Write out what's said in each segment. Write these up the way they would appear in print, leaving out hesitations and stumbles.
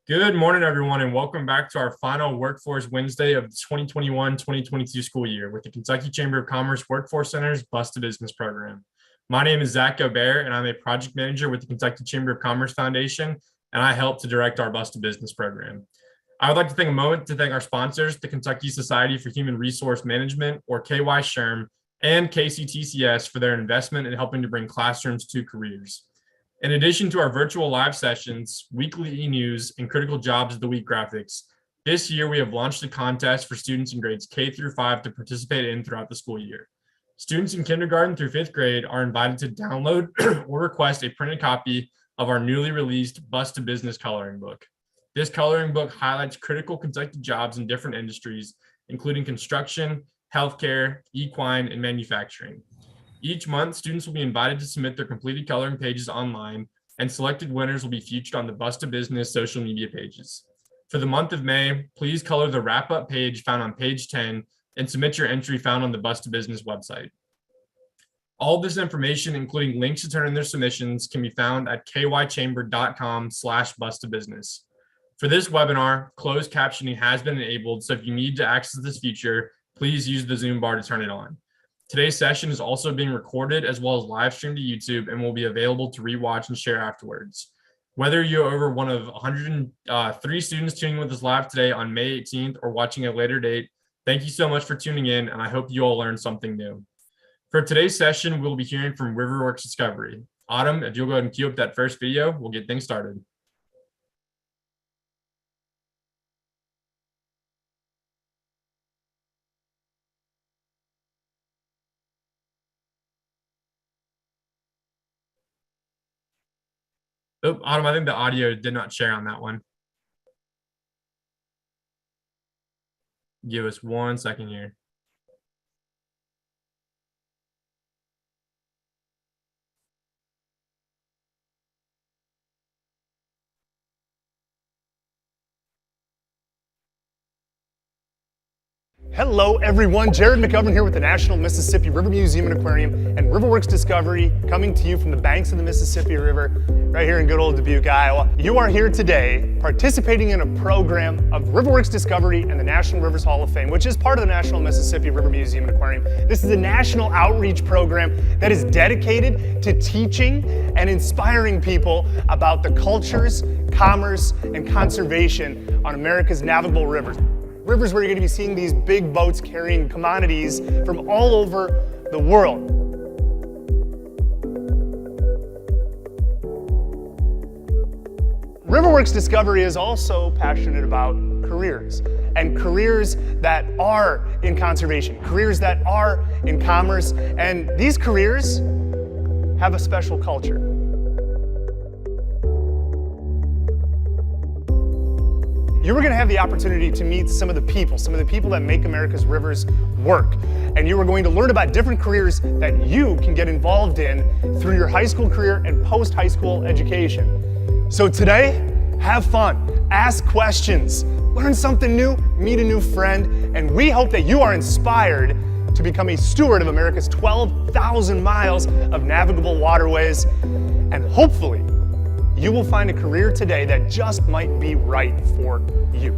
Good morning, everyone, and welcome back to our final Workforce Wednesday of the 2021-2022 school year with the Kentucky Chamber of Commerce Workforce Center's Bus to Business program. My name is Zach Gobert, and I'm a project manager with the Kentucky Chamber of Commerce Foundation, and I help to direct our Bus to Business program. I would like to take a moment to thank our sponsors, the Kentucky Society for Human Resource Management, or KY-SHRM, and KCTCS for their investment in helping to bring classrooms to careers. In addition to our virtual live sessions, weekly e-news, and critical jobs of the week graphics, this year we have launched a contest for students in grades K through 5 to participate in throughout the school year. Students in kindergarten through 5th grade are invited to download or request a printed copy of our newly released Bus to Business coloring book. This coloring book highlights critical Kentucky jobs in different industries, including construction, healthcare, equine, and manufacturing. Each month, students will be invited to submit their completed coloring pages online, and selected winners will be featured on the Bus to Business social media pages. For the month of May, please color the wrap-up page found on page 10 and submit your entry found on the Bus to Business website. All this information, including links to turn in their submissions, can be found at kychamber.com/bus-to-business. For this webinar, closed captioning has been enabled, so if you need to access this feature, please use the Zoom bar to turn it on. Today's session is also being recorded as well as live streamed to YouTube and will be available to rewatch and share afterwards. Whether you're over one of 103 students tuning with us live today on May 18th or watching at a later date, thank you so much for tuning in, and I hope you all learned something new. For today's session, we'll be hearing from Riverworks Discovery. Autumn, if you'll go ahead and cue up that first video, we'll get things started. Oh, Autumn, I think the audio did not share on that one. Give us 1 second here. Hello everyone, Jared McGovern here with the National Mississippi River Museum and Aquarium and Riverworks Discovery, coming to you from the banks of the Mississippi River right here in good old Dubuque, Iowa. You are here today participating in a program of Riverworks Discovery and the National Rivers Hall of Fame, which is part of the National Mississippi River Museum and Aquarium. This is a national outreach program that is dedicated to teaching and inspiring people about the cultures, commerce, and conservation on America's navigable rivers. Rivers where you're going to be seeing these big boats carrying commodities from all over the world. Riverworks Discovery is also passionate about careers, and careers that are in conservation, careers that are in commerce, and these careers have a special culture. You were going to have the opportunity to meet some of the people that make America's rivers work. And you are going to learn about different careers that you can get involved in through your high school career and post-high school education. So today, have fun, ask questions, learn something new, meet a new friend, and we hope that you are inspired to become a steward of America's 12,000 miles of navigable waterways, and hopefully, you will find a career today that just might be right for you.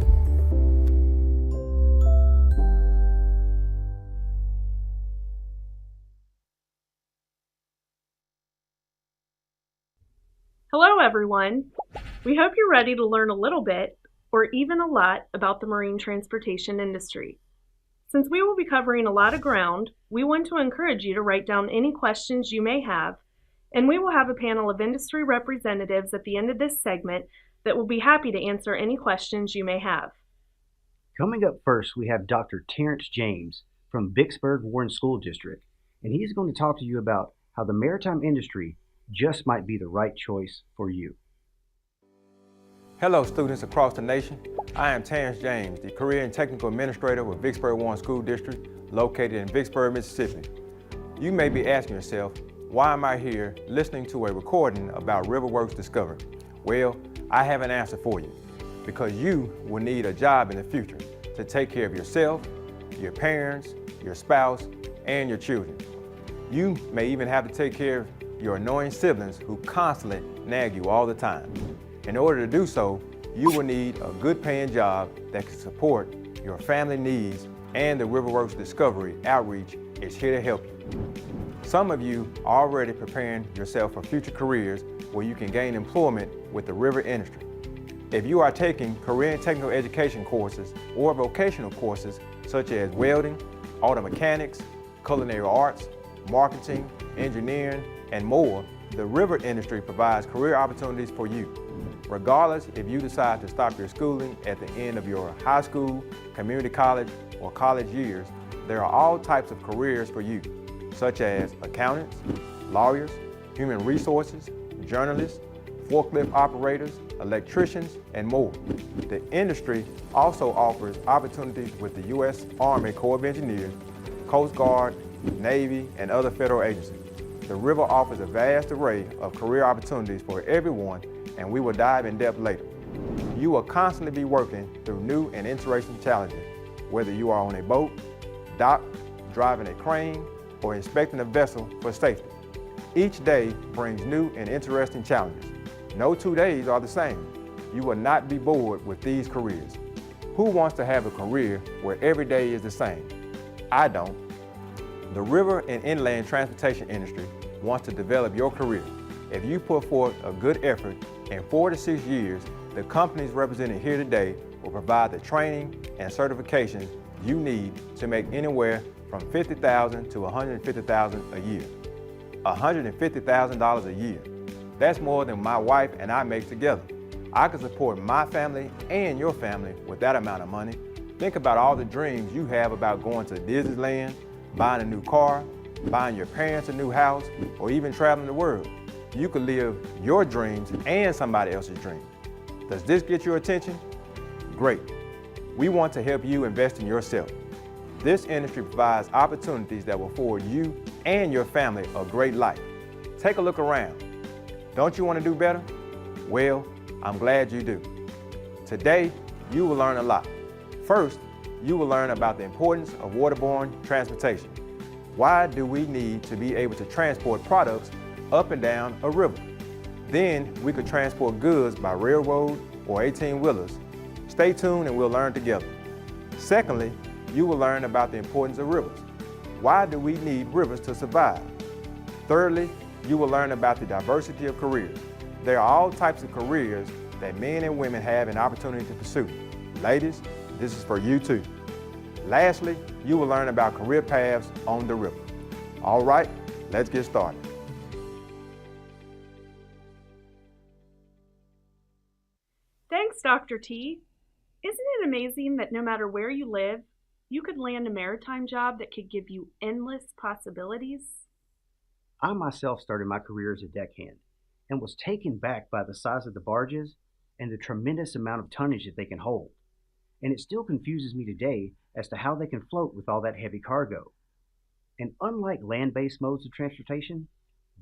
Hello everyone! We hope you're ready to learn a little bit, or even a lot, about the marine transportation industry. Since we will be covering a lot of ground, we want to encourage you to write down any questions you may have, and we will have a panel of industry representatives at the end of this segment that will be happy to answer any questions you may have. Coming up first, we have Dr. Terrence James from Vicksburg Warren School District, and he's going to talk to you about how the maritime industry just might be the right choice for you. Hello students across the nation. I am Terrence James, the Career and Technical Administrator with Vicksburg Warren School District, located in Vicksburg, Mississippi. You may be asking yourself, why am I here listening to a recording about Riverworks Discovery? Well, I have an answer for you. Because you will need a job in the future to take care of yourself, your parents, your spouse, and your children. You may even have to take care of your annoying siblings who constantly nag you all the time. In order to do so, you will need a good paying job that can support your family needs, and the Riverworks Discovery Outreach is here to help you. Some of you are already preparing yourself for future careers where you can gain employment with the river industry. If you are taking career and technical education courses or vocational courses such as welding, auto mechanics, culinary arts, marketing, engineering, and more, the river industry provides career opportunities for you. Regardless if you decide to stop your schooling at the end of your high school, community college, or college years, there are all types of careers for you, such as accountants, lawyers, human resources, journalists, forklift operators, electricians, and more. The industry also offers opportunities with the U.S. Army Corps of Engineers, Coast Guard, Navy, and other federal agencies. The river offers a vast array of career opportunities for everyone, and we will dive in depth later. You will constantly be working through new and interesting challenges, whether you are on a boat, dock, driving a crane, or inspecting a vessel for safety. Each day brings new and interesting challenges. No 2 days are the same. You will not be bored with these careers. Who wants to have a career where every day is the same? I don't. The river and inland transportation industry wants to develop your career. If you put forth a good effort, in 4 to 6 years, the companies represented here today will provide the training and certifications you need to make anywhere from $50,000 to $150,000 a year. $150,000 a year. That's more than my wife and I make together. I can support my family and your family with that amount of money. Think about all the dreams you have about going to Disneyland, buying a new car, buying your parents a new house, or even traveling the world. You could live your dreams and somebody else's dreams. Does this get your attention? Great. We want to help you invest in yourself. This industry provides opportunities that will afford you and your family a great life. Take a look around. Don't you want to do better? Well, I'm glad you do. Today, you will learn a lot. First, you will learn about the importance of waterborne transportation. Why do we need to be able to transport products up and down a river? Then we could transport goods by railroad or 18-wheelers. Stay tuned and we'll learn together. Secondly, you will learn about the importance of rivers. Why do we need rivers to survive? Thirdly, you will learn about the diversity of careers. There are all types of careers that men and women have an opportunity to pursue. Ladies, this is for you too. Lastly, you will learn about career paths on the river. All right, let's get started. Thanks, Dr. T. Isn't it amazing that no matter where you live, you could land a maritime job that could give you endless possibilities? I myself started my career as a deckhand and was taken back by the size of the barges and the tremendous amount of tonnage that they can hold. And it still confuses me today as to how they can float with all that heavy cargo. And unlike land-based modes of transportation,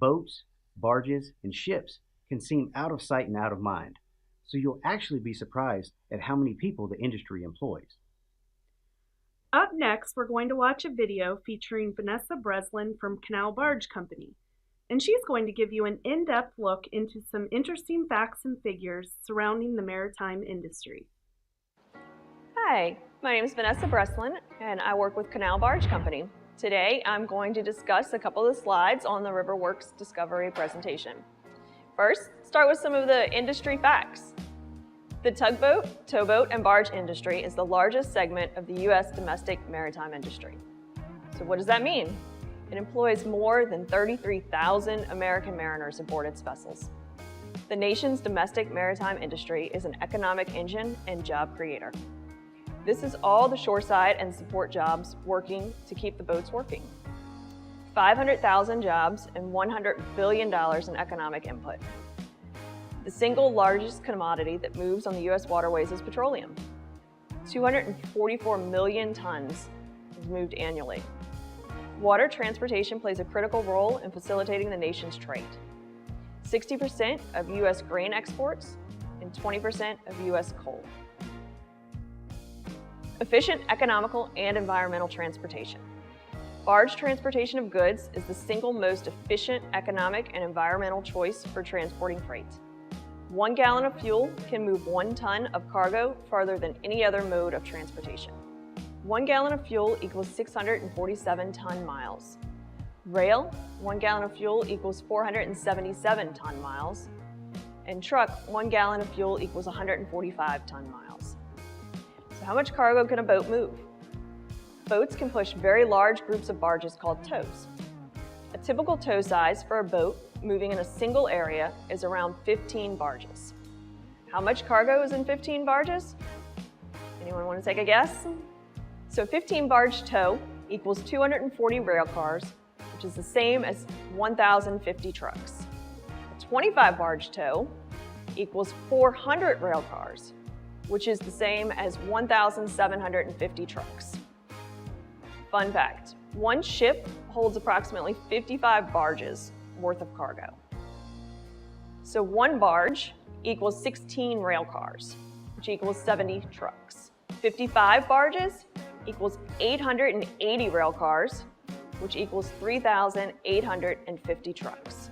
boats, barges, and ships can seem out of sight and out of mind. So you'll actually be surprised at how many people the industry employs. Up next, we're going to watch a video featuring Vanessa Breslin from Canal Barge Company, and she's going to give you an in-depth look into some interesting facts and figures surrounding the maritime industry. Hi, my name is Vanessa Breslin, and I work with Canal Barge Company. Today, I'm going to discuss a couple of slides on the Riverworks Discovery presentation. First, start with some of the industry facts. The tugboat, towboat, and barge industry is the largest segment of the U.S. domestic maritime industry. So what does that mean? It employs more than 33,000 American mariners aboard its vessels. The nation's domestic maritime industry is an economic engine and job creator. This is all the shoreside and support jobs working to keep the boats working. 500,000 jobs and $100 billion in economic input. The single largest commodity that moves on the U.S. waterways is petroleum. 244 million tons is moved annually. Water transportation plays a critical role in facilitating the nation's trade. 60% of U.S. grain exports and 20% of U.S. coal. Efficient, economical, and environmental transportation. Barge transportation of goods is the single most efficient, economic, and environmental choice for transporting freight. 1 gallon of fuel can move 1 ton of cargo farther than any other mode of transportation. 1 gallon of fuel equals 647 ton miles. Rail, 1 gallon of fuel equals 477 ton miles. And truck, 1 gallon of fuel equals 145 ton miles. So how much cargo can a boat move? Boats can push very large groups of barges called tows. A typical tow size for a boat moving in a single area is around 15 barges. How much cargo is in 15 barges? Anyone want to take a guess? So 15 barge tow equals 240 rail cars, which is the same as 1,050 trucks. A 25 barge tow equals 400 rail cars, which is the same as 1,750 trucks. Fun fact, one ship holds approximately 55 barges worth of cargo. So one barge equals 16 rail cars, which equals 70 trucks. 55 barges equals 880 rail cars, which equals 3,850 trucks.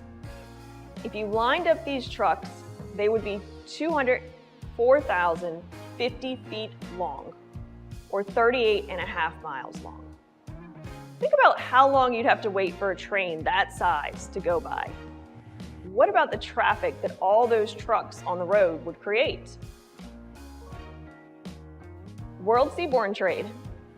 If you lined up these trucks, they would be 204,050 feet long, or 38.5 miles long. Think about how long you'd have to wait for a train that size to go by. What about the traffic that all those trucks on the road would create? World seaborne trade.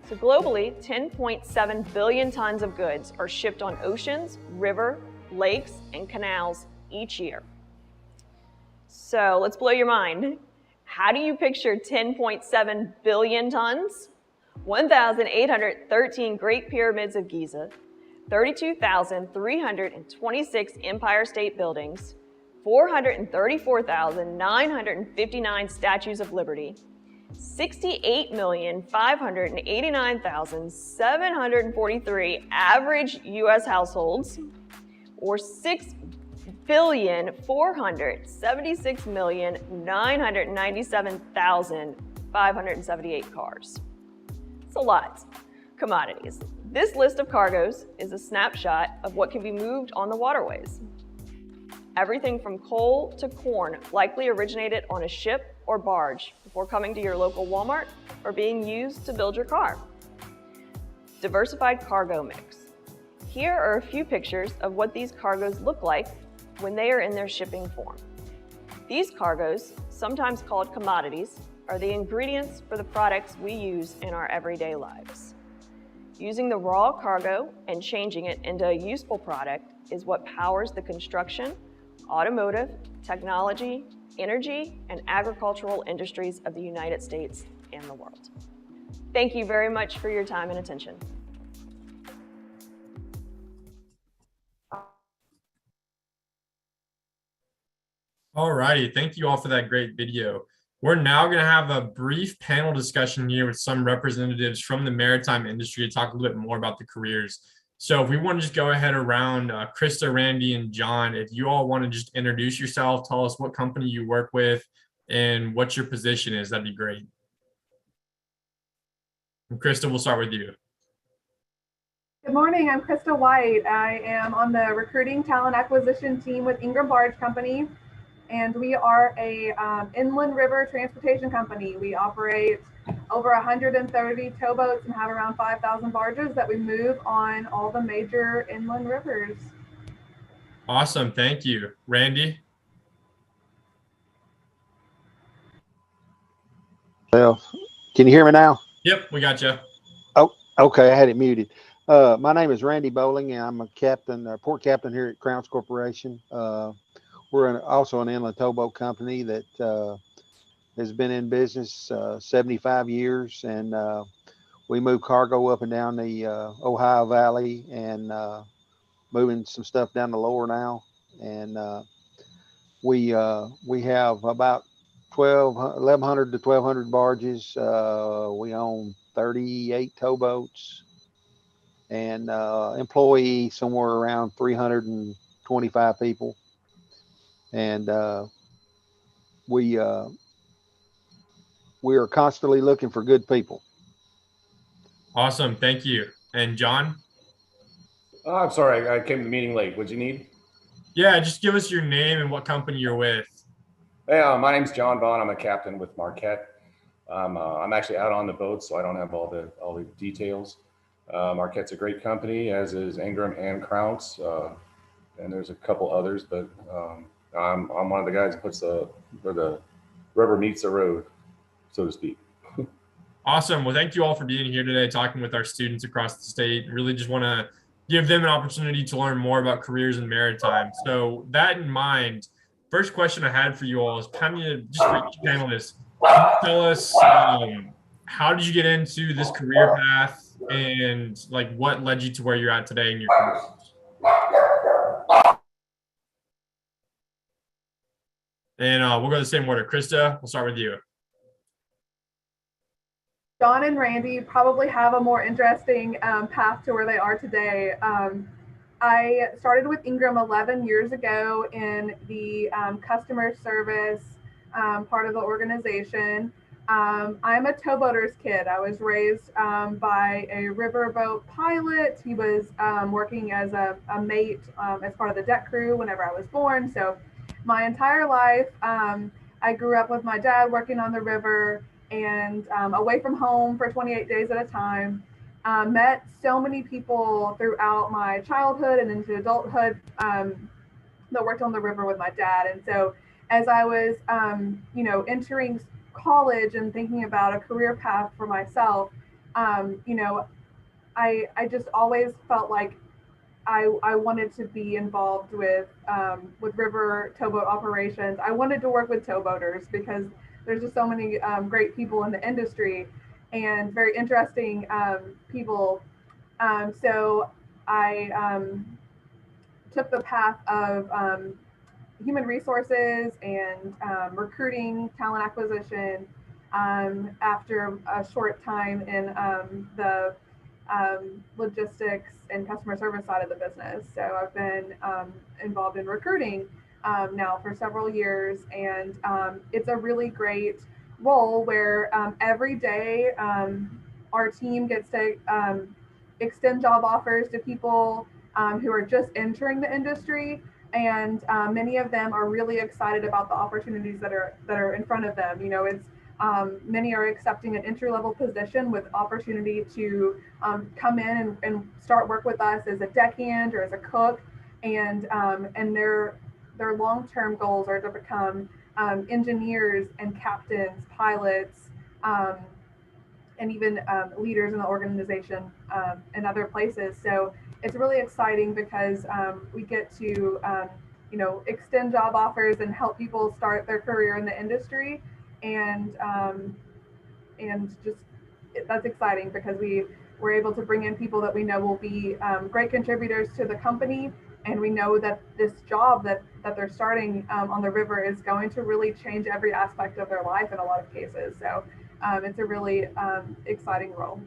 So globally, 10.7 billion tons of goods are shipped on oceans, river, lakes, and canals each year. So let's blow your mind. How do you picture 10.7 billion tons? 1,813 Great Pyramids of Giza, 32,326 Empire State Buildings, 434,959 Statues of Liberty, 68,589,743 average U.S. households, or 6,476,997,578 cars. It's a lot. Commodities. This list of cargoes is a snapshot of what can be moved on the waterways. Everything from coal to corn likely originated on a ship or barge before coming to your local Walmart or being used to build your car. Diversified cargo mix. Here are a few pictures of what these cargoes look like when they are in their shipping form. These cargoes, sometimes called commodities, are the ingredients for the products we use in our everyday lives. Using the raw cargo and changing it into a useful product is what powers the construction, automotive, technology, energy, and agricultural industries of the United States and the world. Thank you very much for your time and attention. All righty, thank you all for that great video. We're now going to have a brief panel discussion here with some representatives from the maritime industry to talk a little bit more about the careers. So if we want to just go ahead around, Krista, Randy, and John, if you all want to just introduce yourself, tell us what company you work with and what your position is, that'd be great. And Krista, we'll start with you. Good morning, I'm Krista White. I am on the recruiting talent acquisition team with Ingram Barge Company, and we are a inland river transportation company. We operate over 130 towboats and have around 5,000 barges that we move on all the major inland rivers. Awesome, thank you. Randy? Well, can you hear me now? Yep, we got you. Oh, okay, I had it muted. My name is Randy Bowling, and I'm a captain, port captain here at Crowns Corporation. We're also an inland towboat company that has been in business 75 years, and we move cargo up and down the Ohio Valley, and moving some stuff down the lower now. And we have about 1,100 to 1,200 barges. We own 38 towboats and employ somewhere around 325 people. And we are constantly looking for good people. Awesome, thank you. And John? Oh, I'm sorry, I came to the meeting late. What'd you need? Yeah, just give us your name and what company you're with. Hey, my name's John Vaughn. I'm a captain with Marquette. I'm actually out on the boat, so I don't have all the details. Marquette's a great company, as is Ingram and Crounce, and there's a couple others, but I'm one of the guys that puts where the rubber meets the road, so to speak. Awesome. Well, thank you all for being here today, talking with our students across the state. Really just want to give them an opportunity to learn more about careers in maritime. So that in mind, first question I had for you all is kind of just for each panelist. Can you tell us how did you get into this career path and like what led you to where you're at today in your career? And we'll go the same order. Krista, we'll start with you. John and Randy probably have a more interesting path to where they are today. I started with Ingram 11 years ago in the customer service part of the organization. I'm a towboater's kid. I was raised by a riverboat pilot. He was working as a mate as part of the deck crew whenever I was born. So my entire life, I grew up with my dad working on the river and away from home for 28 days at a time. Met so many people throughout my childhood and into adulthood that worked on the river with my dad. And so as I was, entering college and thinking about a career path for myself, I just always felt like I wanted to be involved with river towboat operations. I wanted to work with towboaters because there's just so many great people in the industry and very interesting people. So I took the path of human resources and recruiting, talent acquisition after a short time in the logistics and customer service side of the business. So I've been involved in recruiting now for several years, and it's a really great role where every day our team gets to extend job offers to people who are just entering the industry, and many of them are really excited about the opportunities that are in front of them. It's many are accepting an entry-level position with opportunity to come in and start work with us as a deckhand or as a cook, and their long-term goals are to become engineers and captains, pilots, and even leaders in the organization and other places. So it's really exciting because we get to extend job offers and help people start their career in the industry, and just that's exciting because we're able to bring in people that we know will be great contributors to the company, and we know that this job that they're starting on the river is going to really change every aspect of their life in a lot of cases. So it's a really exciting role.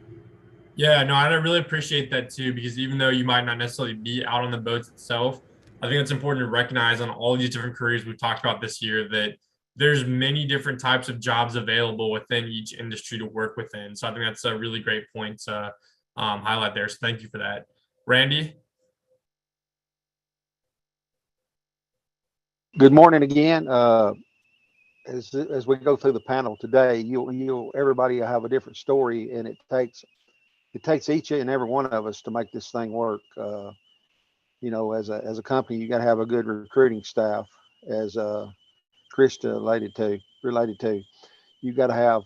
Yeah, no, I really appreciate that too, because even though you might not necessarily be out on the boats itself, I think it's important to recognize on all these different careers we've talked about this year that there's many different types of jobs available within each industry to work within. So I think that's a really great point to highlight there. So thank you for that. Randy? Good morning again. As we go through the panel today, everybody will have a different story, and it takes each and every one of us to make this thing work. As a company, you got to have a good recruiting staff, as Krista related to. You got to have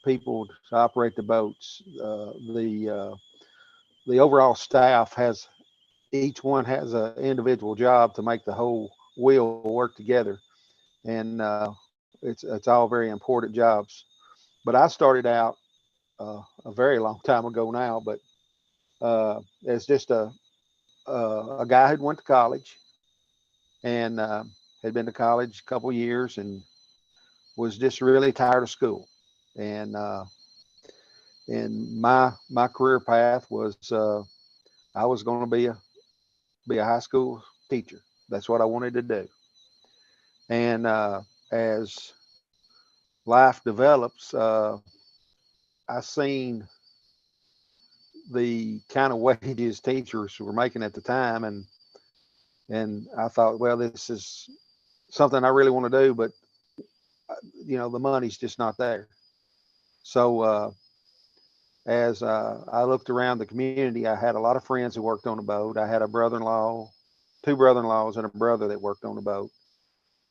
people to operate the boats. The overall staff each one has an individual job to make the whole wheel work together, and it's all very important jobs. But I started out a very long time ago now, but as just a guy who went to college and had been to college a couple years and was just really tired of school. And my career path was I was going to be a high school teacher. That's what I wanted to do. And as life develops, I seen the kind of wages teachers were making at the time, and I thought, well, this is something I really want to do, but the money's just not there. So as I looked around the community, I had a lot of friends who worked on the boat. I had a brother-in-law, two brother-in-laws, and a brother that worked on the boat,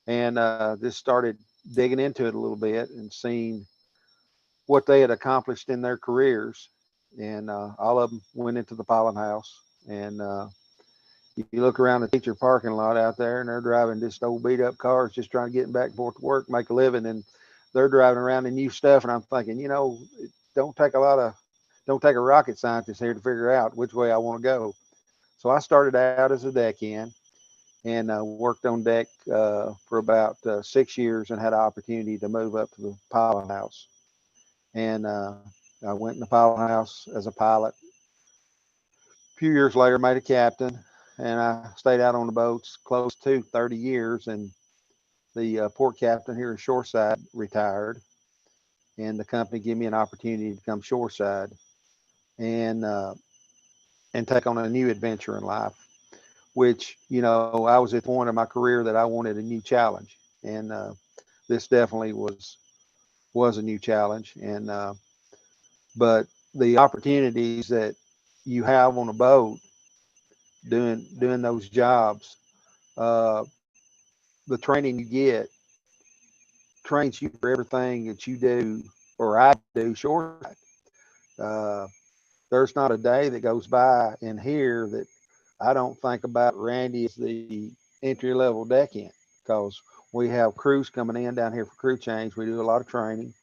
and just started digging into it a little bit and seeing what they had accomplished in their careers. And all of them went into the pilot house. And you look around the teacher parking lot out there, and they're driving just old beat up cars, just trying to get back and forth to work, make a living. And they're driving around in new stuff. And I'm thinking, it don't take a lot of, don't take a rocket scientist here to figure out which way I want to go. So I started out as a deckhand and worked on deck for about 6 years and had an opportunity to move up to the pilot house. And I went in the pilot house as a pilot. A few years later, made a captain, and I stayed out on the boats close to 30 years. And the port captain here at Shoreside retired, and the company gave me an opportunity to come shoreside and uh, and take on a new adventure in life. Which I was at the point of my career that I wanted a new challenge, and this definitely was a new challenge. And but the opportunities that you have on a boat doing those jobs, uh, the training you get trains you for everything that you do or I do shoreside. Uh, there's not a day that goes by in here that I don't think about Randy as the entry level deckhand, because we have crews coming in down here for crew change. We do a lot of training.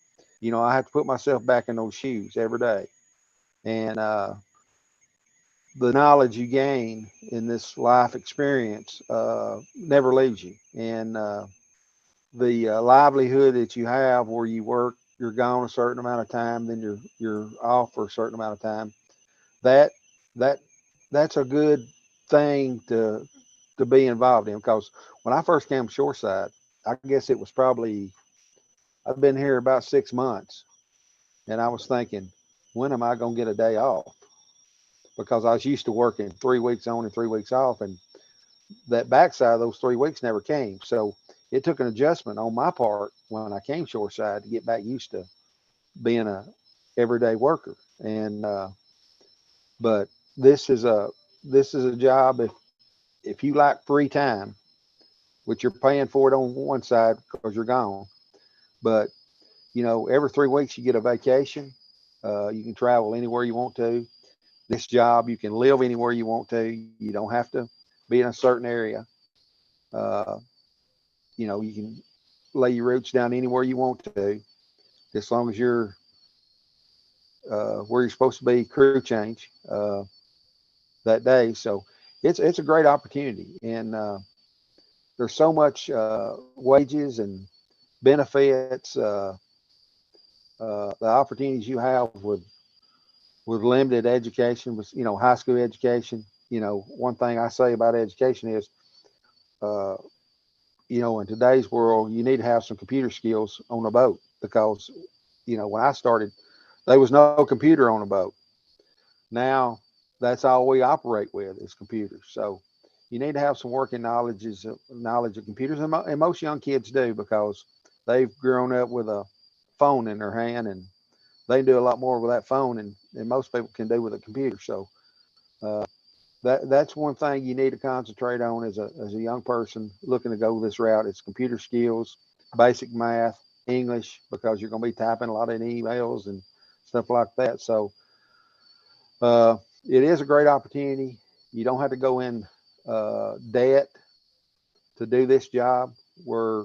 I have to put myself back in those shoes every day. And the knowledge you gain in this life experience never leaves you. And the livelihood that you have where you work, you're gone a certain amount of time, then you're off for a certain amount of time. That that that's a good thing to be involved in, because when I first came shoreside, I guess it was probably I've been here about 6 months, and I was thinking, when am I going to get a day off? Because I was used to working 3 weeks on and 3 weeks off, and that backside of those 3 weeks never came. So it took an adjustment on my part when I came shoreside to get back used to being a everyday worker. And but this is a this is a job, if you like free time, which you're paying for it on one side because you're gone, but every 3 weeks you get a vacation. You can travel anywhere you want to. This job, you can live anywhere you want to. You don't have to be in a certain area. Uh, you can lay your roots down anywhere you want to, as long as you're where you're supposed to be, crew change that day. So it's a great opportunity, and there's so much wages and benefits, the opportunities you have with limited education, with high school education. One thing I say about education is, uh, in today's world, you need to have some computer skills on a boat, because when I started, there was no computer on a boat. Now that's all we operate with is computers. So you need to have some working knowledge of computers, and most young kids do, because they've grown up with a phone in their hand, and they can do a lot more with that phone than most people can do with a computer. So uh, that's one thing you need to concentrate on as a young person looking to go this route. It's computer skills, basic math, English, because you're going to be typing a lot of emails and stuff like that. So it is a great opportunity. You don't have to go in debt to do this job. Where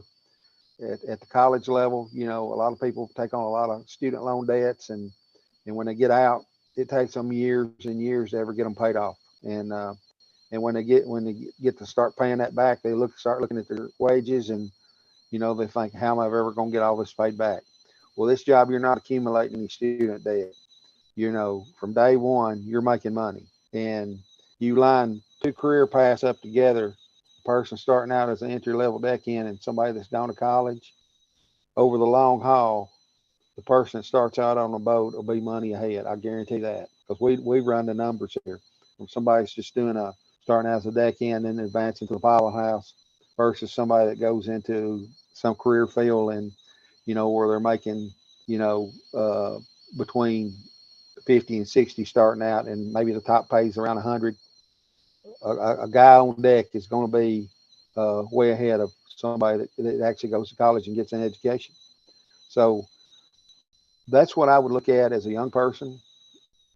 at the college level, a lot of people take on a lot of student loan debts, and when they get out, it takes them years and years to ever get them paid off. And when they get to start paying that back, they start looking at their wages, and they think, how am I ever going to get all this paid back? Well, this job, you're not accumulating any student debt. From day one, you're making money, and you line two career paths up together. A person starting out as an entry level deckhand and somebody that's gone to college, over the long haul, the person that starts out on a boat will be money ahead. I guarantee that, because we run the numbers here. From somebody's just starting out as a deckhand and then advancing to the pilot house, versus somebody that goes into some career field and where they're making, between 50 and 60 starting out, and maybe the top pays around 100. A guy on deck is going to be way ahead of somebody that actually goes to college and gets an education. So that's what I would look at as a young person.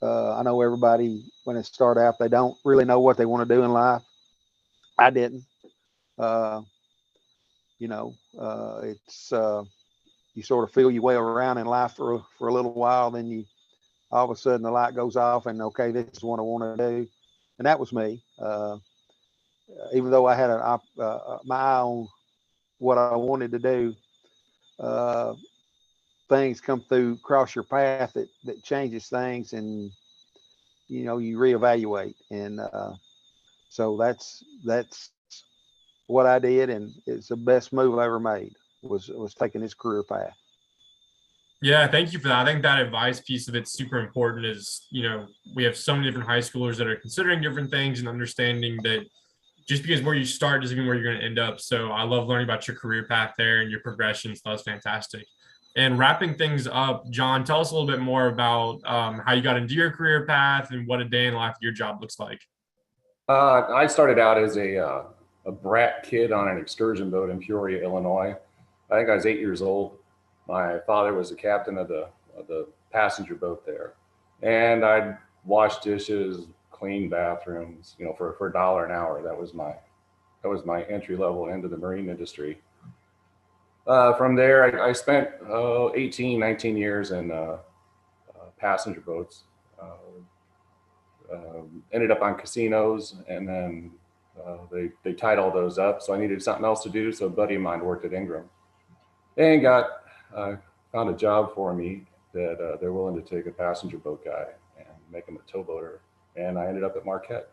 I know everybody, when they start out, they don't really know what they want to do in life. I didn't. Uh, it's you sort of feel your way around in life for a little while, then you all of a sudden the light goes off, and okay, this is what I want to do, and that was me. Even though I had my eye on what I wanted to do, uh, things come through, cross your path that changes things, and you reevaluate, and so that's what I did, and it's the best move I ever made was taking this career path. Yeah, thank you for that. I think that advice piece of it's super important is, we have so many different high schoolers that are considering different things and understanding that just because where you start doesn't mean where you're going to end up. So I love learning about your career path there and your progressions. That was fantastic. And wrapping things up, John, tell us a little bit more about how you got into your career path and what a day in the life of your job looks like. I started out as a brat kid on an excursion boat in Peoria, Illinois. I think I was 8 years old. My father was the captain of the passenger boat there, and I'd wash dishes, clean bathrooms, for $1 an hour. That was my entry level into the marine industry. From there, I spent 18, 19 years in passenger boats. Ended up on casinos, and then they tied all those up. So I needed something else to do. So a buddy of mine worked at Ingram, and found a job for me that they're willing to take a passenger boat guy and make him a towboater. And I ended up at Marquette,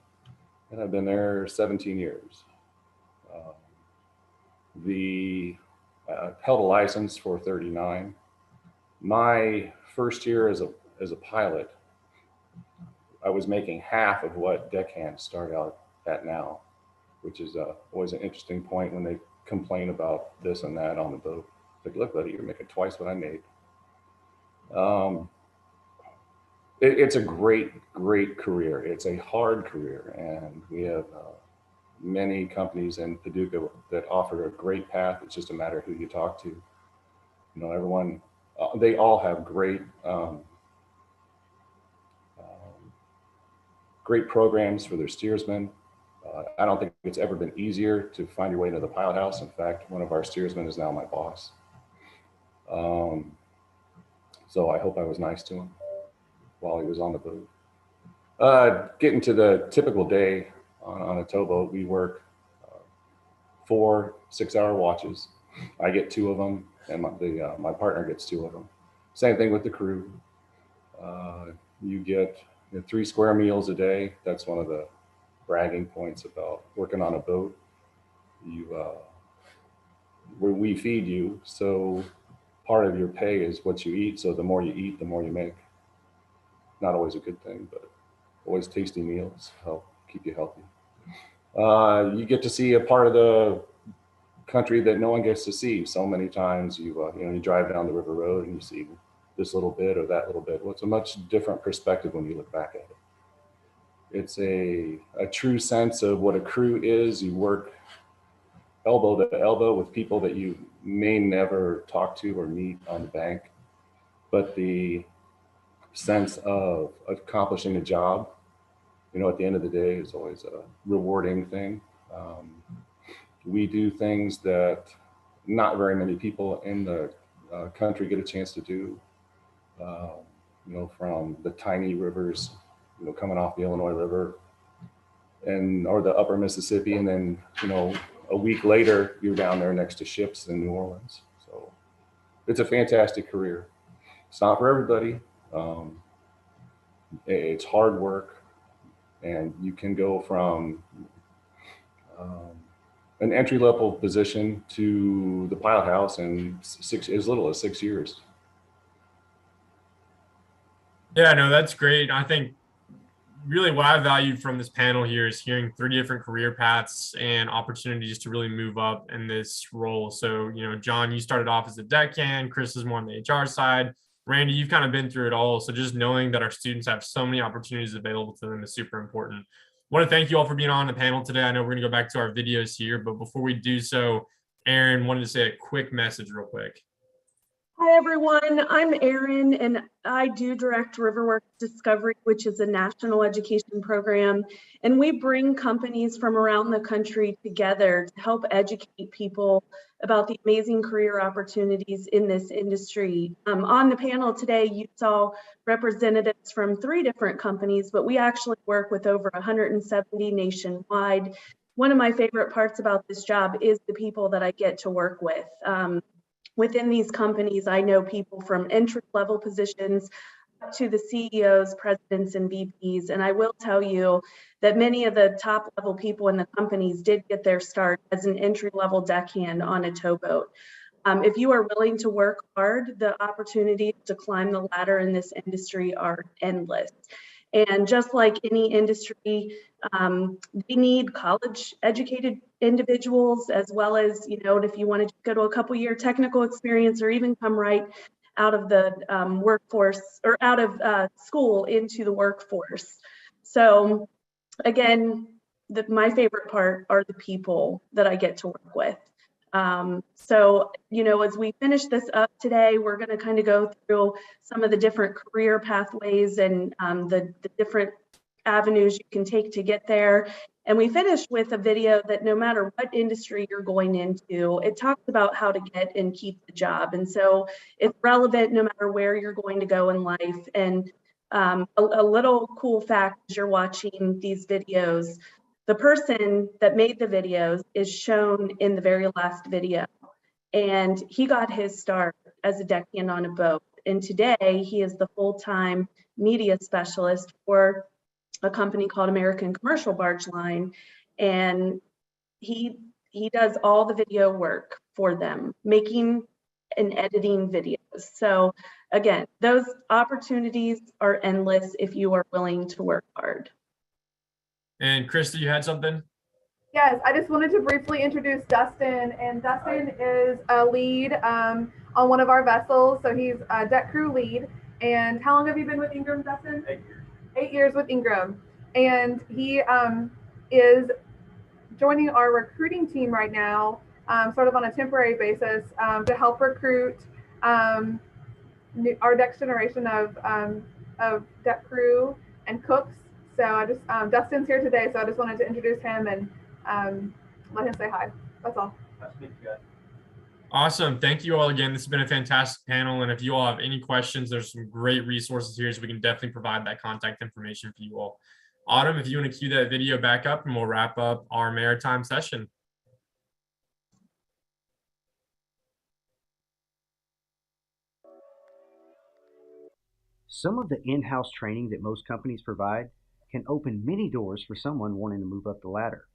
and I've been there 17 years. Held a license for 39. My first year as a pilot, I was making half of what deckhands start out at now, which is always an interesting point when they complain about this and that on the boat. Like, look, buddy, you're making twice what I made. It's a great career. It's a hard career, and we have many companies in Paducah that offer a great path. It's just a matter of who you talk to. Everyone, they all have great programs for their steersmen. I don't think it's ever been easier to find your way into the pilot house. In fact, one of our steersmen is now my boss. So I hope I was nice to him while he was on the boat. Getting to the typical day on a towboat, we work 4 6-hour watches. I get 2 of them, and my partner gets 2 of them. Same thing with the crew. You get 3 square meals a day. That's one of the bragging points about working on a boat. We feed you, so part of your pay is what you eat. So the more you eat, the more you make. Not always a good thing, but always tasty meals help keep you healthy. You get to see a part of the country that no one gets to see. So many times you drive down the river road and you see this little bit or that little bit. Well, it's a much different perspective when you look back at it. It's a true sense of what a crew is. You work elbow to elbow with people that you may never talk to or meet on the bank, but the sense of accomplishing a job, at the end of the day, is always a rewarding thing. We do things that not very many people in the country get a chance to do. From the tiny rivers, coming off the Illinois River or the upper Mississippi, and then, a week later, you're down there next to ships in New Orleans. So it's a fantastic career. It's not for everybody. It's hard work, and you can go from an entry-level position to the pilot house in as little as 6 years. Yeah, no, that's great. I think really what I valued from this panel here is hearing 3 different career paths and opportunities to really move up in this role. So, John, you started off as a deckhand, Chris is more on the HR side. Randy, you've kind of been through it all. So just knowing that our students have so many opportunities available to them is super important. I want to thank you all for being on the panel today. I know we're going to go back to our videos here, but before we do so, Aaron wanted to say a quick message real quick. Hi, everyone. I'm Erin, and I do direct Riverworks Discovery, which is a national education program. And we bring companies from around the country together to help educate people about the amazing career opportunities in this industry. On the panel today, you saw representatives from 3 different companies, but we actually work with over 170 nationwide. One of my favorite parts about this job is the people that I get to work with. Within these companies, I know people from entry-level positions to the CEOs, presidents, and VPs. And I will tell you that many of the top-level people in the companies did get their start as an entry-level deckhand on a towboat. If you are willing to work hard, the opportunities to climb the ladder in this industry are endless. And just like any industry, they need college-educated individuals, as well as, if you want to go to a couple-year technical experience or even come right out of the workforce or out of school into the workforce. So again, my favorite part are the people that I get to work with. So, as we finish this up today, we're going to kind of go through some of the different career pathways and the different avenues you can take to get there. And we finish with a video that no matter what industry you're going into, it talks about how to get and keep the job. And so it's relevant no matter where you're going to go in life. And a little cool fact as you're watching these videos, the person that made the videos is shown in the very last video. And he got his start as a deckhand on a boat. And today he is the full-time media specialist for a company called American Commercial Barge Line. And he does all the video work for them, making and editing videos. So again, those opportunities are endless if you are willing to work hard. And Krista, you had something? Yes, I just wanted to briefly introduce Dustin. And Dustin is a lead on one of our vessels. So he's a deck crew lead. And how long have you been with Ingram, Dustin? 8 years. 8 years with Ingram. And he is joining our recruiting team right now, sort of on a temporary basis, to help recruit our next generation of deck crew and cooks. So I just, Dustin's here today, so I just wanted to introduce him and let him say hi. That's all. Nice to meet you guys. Awesome. Thank you all again. This has been a fantastic panel. And if you all have any questions, there's some great resources here, so we can definitely provide that contact information for you all. Autumn, if you want to cue that video back up, and we'll wrap up our maritime session. Some of the in-house training that most companies provide can open many doors for someone wanting to move up the ladder.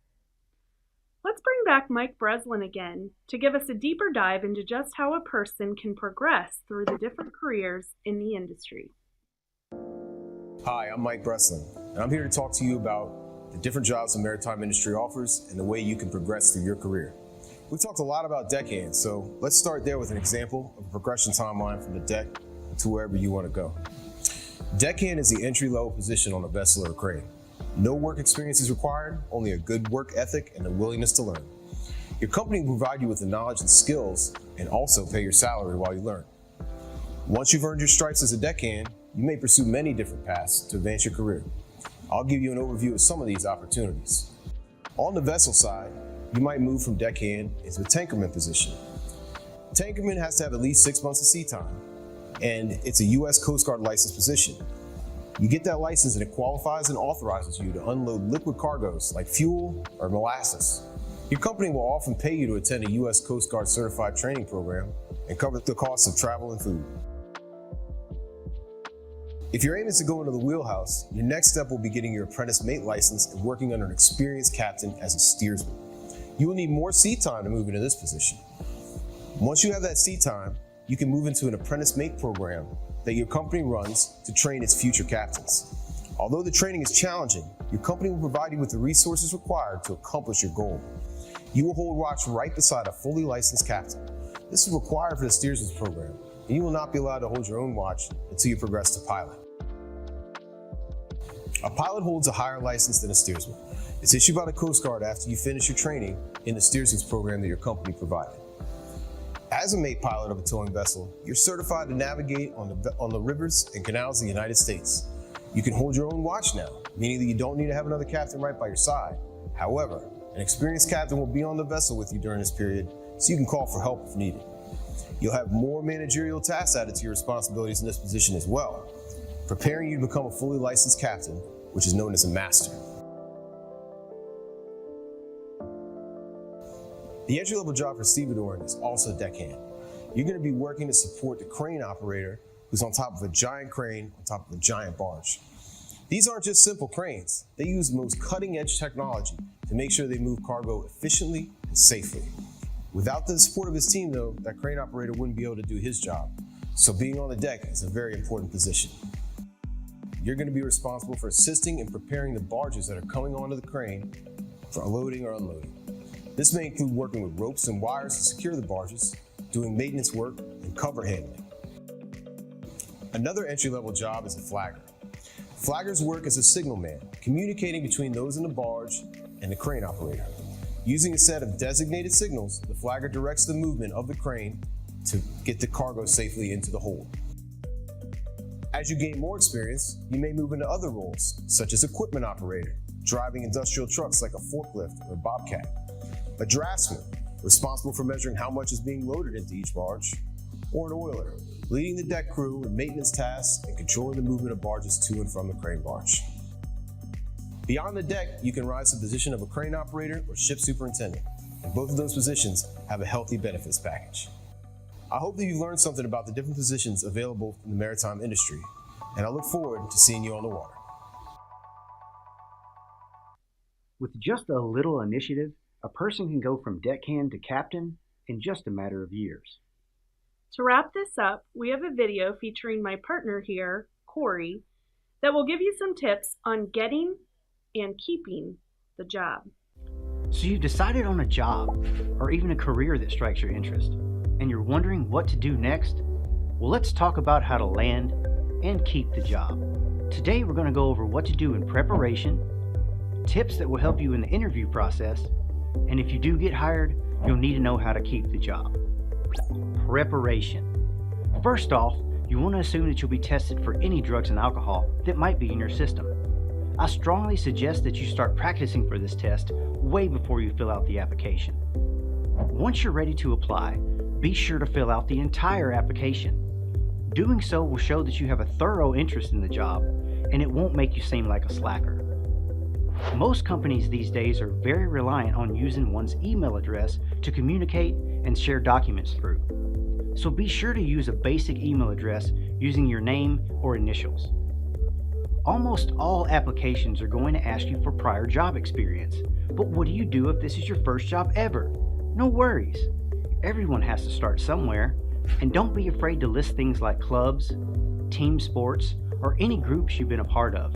Let's bring back Mike Breslin again to give us a deeper dive into just how a person can progress through the different careers in the industry. Hi, I'm Mike Breslin, and I'm here to talk to you about the different jobs the maritime industry offers and the way you can progress through your career. We talked a lot about deckhands, so let's start there with an example of a progression timeline from the deck to wherever you want to go. Deckhand is the entry-level position on a vessel or a crane. No work experience is required, only a good work ethic and a willingness to learn. Your company will provide you with the knowledge and skills and also pay your salary while you learn. Once you've earned your stripes as a deckhand, you may pursue many different paths to advance your career. I'll give you an overview of some of these opportunities. On the vessel side, you might move from deckhand into a tankerman position. Tankerman has to have at least 6 months of sea time, and it's a U.S. Coast Guard licensed position. You get that license and it qualifies and authorizes you to unload liquid cargoes like fuel or molasses. Your company will often pay you to attend a U.S. Coast Guard certified training program and cover the costs of travel and food. If your aim is to go into the wheelhouse, your next step will be getting your apprentice mate license and working under an experienced captain as a steersman. You will need more sea time to move into this position. Once you have that sea time, you can move into an apprentice mate program that your company runs to train its future captains. Although the training is challenging, your company will provide you with the resources required to accomplish your goal. You will hold watch right beside a fully licensed captain. This is required for the steersman's program, and you will not be allowed to hold your own watch until you progress to pilot. A pilot holds a higher license than a steersman. It's issued by the Coast Guard after you finish your training in the steersman's program that your company provided. As a mate pilot of a towing vessel, you're certified to navigate on the rivers and canals of the United States. You can hold your own watch now, meaning that you don't need to have another captain right by your side. However, an experienced captain will be on the vessel with you during this period, so you can call for help if needed. You'll have more managerial tasks added to your responsibilities in this position as well, preparing you to become a fully licensed captain, which is known as a master. The entry-level job for stevedoring is also deckhand. You're going to be working to support the crane operator who's on top of a giant crane on top of a giant barge. These aren't just simple cranes. They use the most cutting-edge technology to make sure they move cargo efficiently and safely. Without the support of his team, though, that crane operator wouldn't be able to do his job. So being on the deck is a very important position. You're going to be responsible for assisting and preparing the barges that are coming onto the crane for loading or unloading. This may include working with ropes and wires to secure the barges, doing maintenance work, and cover handling. Another entry-level job is a flagger. Flaggers work as a signalman, communicating between those in the barge and the crane operator. Using a set of designated signals, the flagger directs the movement of the crane to get the cargo safely into the hold. As you gain more experience, you may move into other roles, such as equipment operator, driving industrial trucks like a forklift or a bobcat. A draftsman, responsible for measuring how much is being loaded into each barge, or an oiler, leading the deck crew in maintenance tasks and controlling the movement of barges to and from the crane barge. Beyond the deck, you can rise to the position of a crane operator or ship superintendent, and both of those positions have a healthy benefits package. I hope that you've learned something about the different positions available in the maritime industry, and I look forward to seeing you on the water. With just a little initiative, a person can go from deckhand to captain in just a matter of years. To wrap this up, we have a video featuring my partner here, Corey, that will give you some tips on getting and keeping the job. So you've decided on a job or even a career that strikes your interest, and you're wondering what to do next? Well, let's talk about how to land and keep the job. Today we're going to go over what to do in preparation, tips that will help you in the interview process, and if you do get hired, you'll need to know how to keep the job. Preparation. First off, you want to assume that you'll be tested for any drugs and alcohol that might be in your system. I strongly suggest that you start practicing for this test way before you fill out the application. Once you're ready to apply, be sure to fill out the entire application. Doing so will show that you have a thorough interest in the job, and it won't make you seem like a slacker. Most companies these days are very reliant on using one's email address to communicate and share documents through. So be sure to use a basic email address using your name or initials. Almost all applications are going to ask you for prior job experience, but what do you do if this is your first job ever? No worries. Everyone has to start somewhere, and don't be afraid to list things like clubs, team sports, or any groups you've been a part of.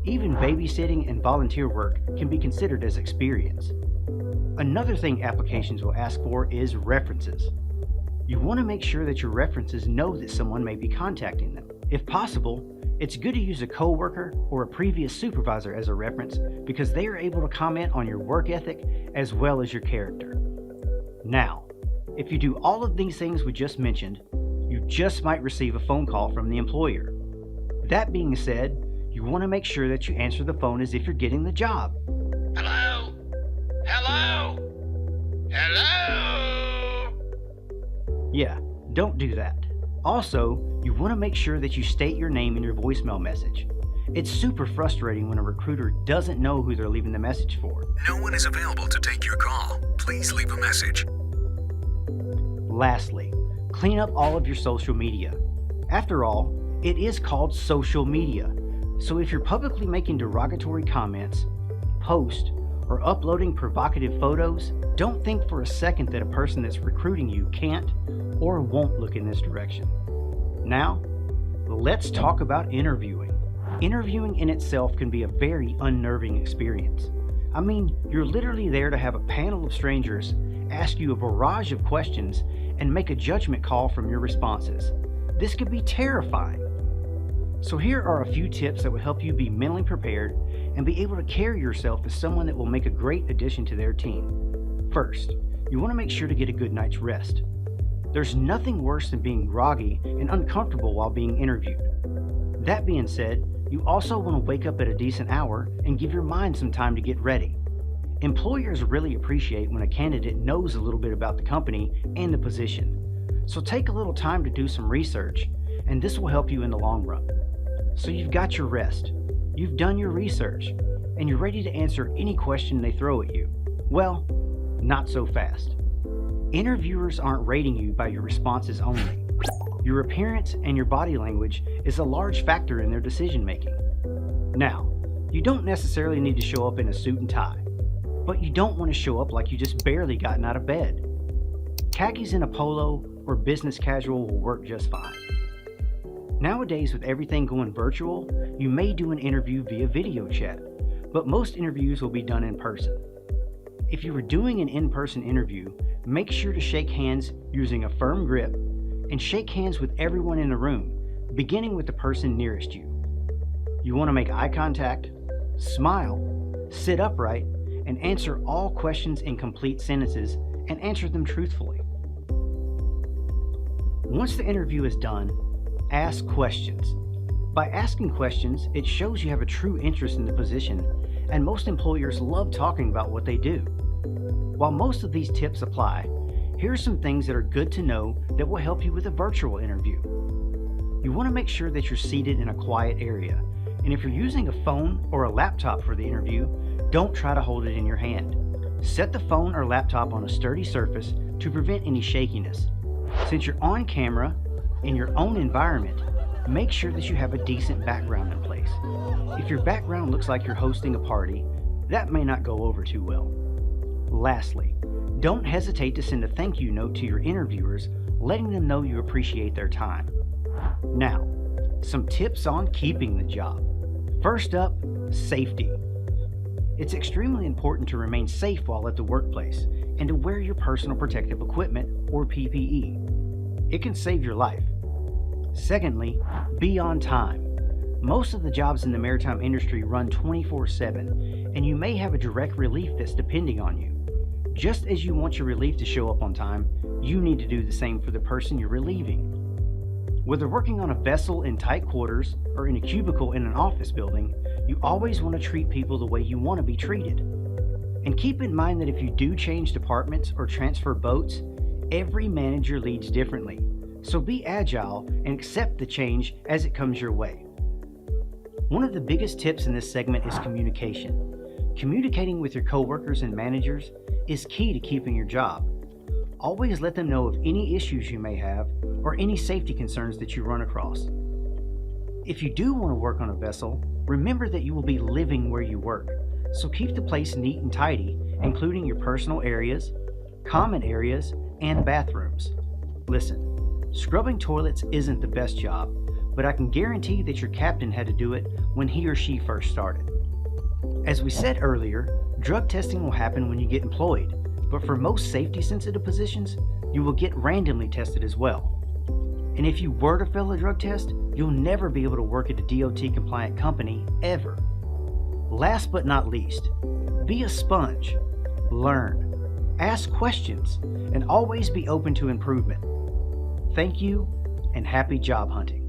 Even babysitting and volunteer work can be considered as experience. Another thing applications will ask for is references. You want to make sure that your references know that someone may be contacting them. If possible, it's good to use a coworker or a previous supervisor as a reference because they are able to comment on your work ethic as well as your character. Now, if you do all of these things we just mentioned, you just might receive a phone call from the employer. That being said, you want to make sure that you answer the phone as if you're getting the job. Hello? Hello? Hello? Yeah, don't do that. Also, you want to make sure that you state your name in your voicemail message. It's super frustrating when a recruiter doesn't know who they're leaving the message for. No one is available to take your call. Please leave a message. Lastly, clean up all of your social media. After all, it is called social media. So if you're publicly making derogatory comments, post, or uploading provocative photos, don't think for a second that a person that's recruiting you can't or won't look in this direction. Now, let's talk about interviewing. Interviewing in itself can be a very unnerving experience. I mean, you're literally there to have a panel of strangers ask you a barrage of questions and make a judgment call from your responses. This could be terrifying. So here are a few tips that will help you be mentally prepared and be able to carry yourself as someone that will make a great addition to their team. First, you want to make sure to get a good night's rest. There's nothing worse than being groggy and uncomfortable while being interviewed. That being said, you also want to wake up at a decent hour and give your mind some time to get ready. Employers really appreciate when a candidate knows a little bit about the company and the position. So take a little time to do some research, and this will help you in the long run. So you've got your rest, you've done your research, and you're ready to answer any question they throw at you. Well, not so fast. Interviewers aren't rating you by your responses only. Your appearance and your body language is a large factor in their decision making. Now, you don't necessarily need to show up in a suit and tie, but you don't want to show up like you just barely gotten out of bed. Khakis in a polo or business casual will work just fine. Nowadays, with everything going virtual, you may do an interview via video chat, but most interviews will be done in person. If you were doing an in-person interview, make sure to shake hands using a firm grip and shake hands with everyone in the room, beginning with the person nearest you. You want to make eye contact, smile, sit upright, and answer all questions in complete sentences and answer them truthfully. Once the interview is done, ask questions. By asking questions, it shows you have a true interest in the position, and most employers love talking about what they do. While most of these tips apply, here are some things that are good to know that will help you with a virtual interview. You want to make sure that you're seated in a quiet area, and if you're using a phone or a laptop for the interview, don't try to hold it in your hand. Set the phone or laptop on a sturdy surface to prevent any shakiness. Since you're on camera, in your own environment, make sure that you have a decent background in place. If your background looks like you're hosting a party, that may not go over too well. Lastly, don't hesitate to send a thank you note to your interviewers, letting them know you appreciate their time. Now, some tips on keeping the job. First up, safety. It's extremely important to remain safe while at the workplace and to wear your personal protective equipment or PPE. It can save your life. Secondly, be on time. Most of the jobs in the maritime industry run 24/7, and you may have a direct relief that's depending on you. Just as you want your relief to show up on time, you need to do the same for the person you're relieving. Whether working on a vessel in tight quarters or in a cubicle in an office building, you always want to treat people the way you want to be treated. And keep in mind that if you do change departments or transfer boats, every manager leads differently. So be agile and accept the change as it comes your way. One of the biggest tips in this segment is communication. Communicating with your coworkers and managers is key to keeping your job. Always let them know of any issues you may have or any safety concerns that you run across. If you do want to work on a vessel, remember that you will be living where you work, so keep the place neat and tidy, including your personal areas, common areas, and bathrooms. Listen, scrubbing toilets isn't the best job, but I can guarantee that your captain had to do it when he or she first started. As we said earlier, drug testing will happen when you get employed, but for most safety-sensitive positions, you will get randomly tested as well. And if you were to fail a drug test, you'll never be able to work at a DOT-compliant company, ever. Last but not least, be a sponge. Learn, ask questions, and always be open to improvement. Thank you, and happy job hunting.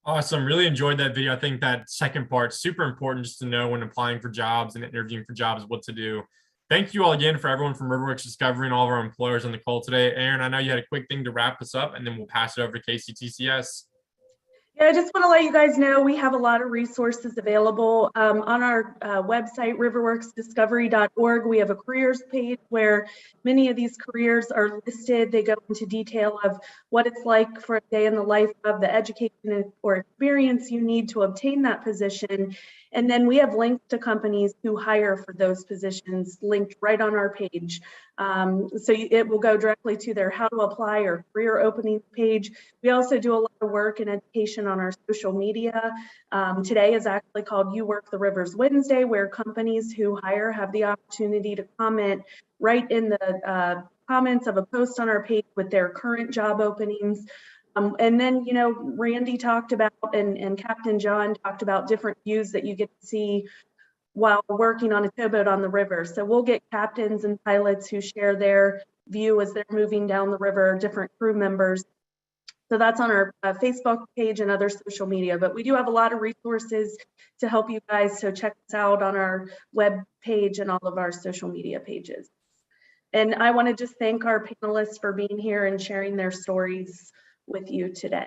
Awesome. Really enjoyed that video. I think that second part super important just to know when applying for jobs and interviewing for jobs what to do. Thank you all again for everyone from Riverworks Discovery and all of our employers on the call today. Aaron, I know you had a quick thing to wrap us up, and then we'll pass it over to KCTCS. Yeah, I just want to let you guys know we have a lot of resources available on our website, riverworksdiscovery.org. We have a careers page where many of these careers are listed. They go into detail of what it's like for a day in the life of the education or experience you need to obtain that position. And then we have links to companies who hire for those positions linked right on our page. So it will go directly to their how to apply or career opening page. We also do a lot of work and education on our social media. Today is actually called You Work the Rivers Wednesday, where companies who hire have the opportunity to comment right in the comments of a post on our page with their current job openings. And then, you know, Randy talked about and Captain John talked about different views that you get to see while working on a towboat on the river. So we'll get captains and pilots who share their view as they're moving down the river, different crew members. So that's on our Facebook page and other social media, but we do have a lot of resources to help you guys. So check us out on our web page and all of our social media pages. And I want to just thank our panelists for being here and sharing their stories with you today.